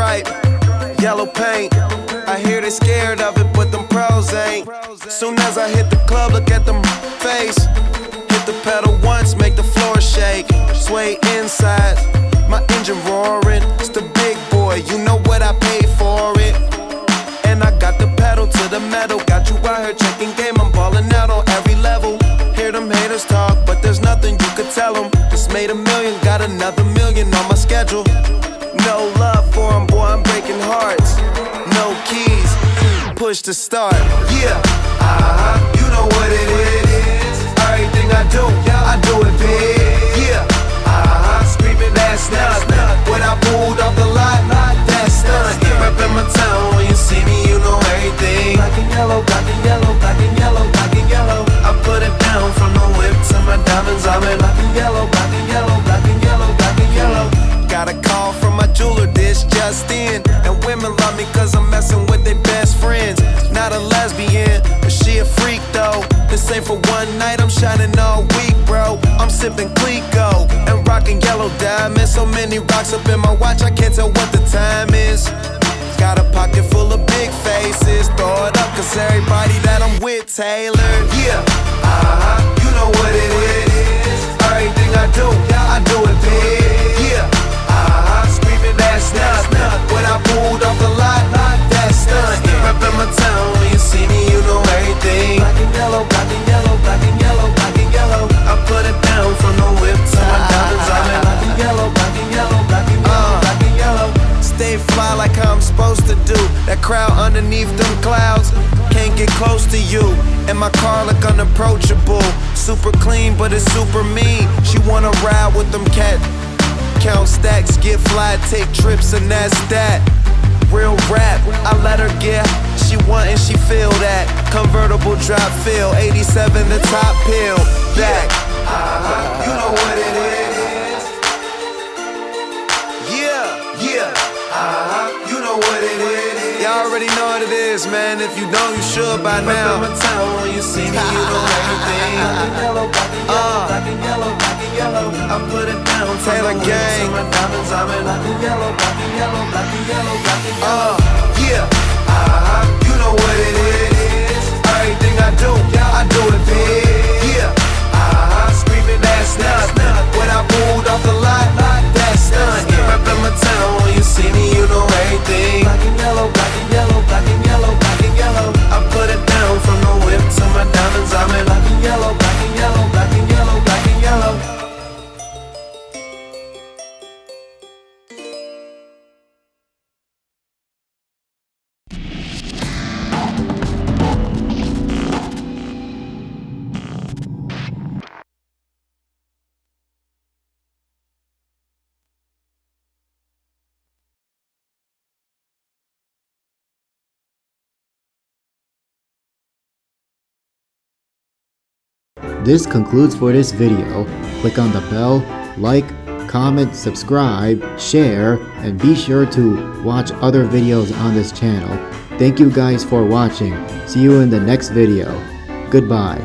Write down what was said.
stripe, yellow paint. I hear they scared of it, but them pros ain't. Soon as I hit the club, look at them face. Hit the pedal once, make the floor shake. Sway inside, my engine roaring. It's the big boy, you know what I paid for it. And I got the pedal to the metal. Got you out here checking game, I'm ballin' out on every level. Hear them haters talk, but there's nothing you could tell them. Just made $1 million, got another $1 million on my schedule. No love for them, boy, I'm breaking hearts. No keys, push to start. Yeah, you know what it is. Everything I do it big. Yeah, screaming that's not. When I pulled off the lot, that's done. Reppin' my town, when you see me, you know everything. Black and yellow, black and yellow, black and yellow, black and yellow. I put it down from the whip to my diamonds. I'm in black and yellow, black and yellow, black and yellow, black and yellow. Got a call from my jeweler, this just in. And women love me cause I'm messing with their best friends. Not a lesbian, but she a freak though. This ain't for one night, I'm shining all week, bro. I'm sipping Clico and rocking yellow diamonds. So many rocks up in my watch, I can't tell what the time is. Got a pocket full of big faces. Throw it up cause everybody that I'm with tailored. Yeah, you know what it is. Everything I do it big. Yeah, screaming that's not. When I pulled off the lot, that's done. Reppin' my town, when you see me, you know everything. Black and yellow, black and yellow, black and yellow, black and yellow. I put it down from the whip to my diamonds. I'm in black and yellow, black and yellow, black and yellow, black and yellow. Stay fly like how I'm supposed to do. That crowd underneath them clouds can't get close to you. And my car look unapproachable. Super clean, but it's super mean. She wanna ride with them cat. Count stacks, get fly, take trips, and that's that. Real rap, I let her get. She want and she feel that. Convertible drop feel, 87 the top pill. Back, you know what it is. Yeah, you know what it is. Y'all already know what it is, man. If you don't, you should by now. Reppin' my town, when you see me, you know everything. Black and yellow, black and yellow, black and yellow, black and yellow. I put it down, Taylor gang. My diamonds, I'm in black and yellow, black and yellow, black and yellow, black and yellow. Yeah, you know what it is. Everything I do it big. Yeah, screaming that's not. When I pulled off the lot, that's done. Reppin' my town, when you see me, you know everything. Black and yellow, black and yellow, black and yellow, black and yellow. I put it down from the whip to my diamonds. I'm in black and yellow, black and yellow, black and yellow, black and yellow. This concludes for this video. Click on the bell, like, comment, subscribe, share, and be sure to watch other videos on this channel. Thank you guys for watching. See you in the next video. Goodbye.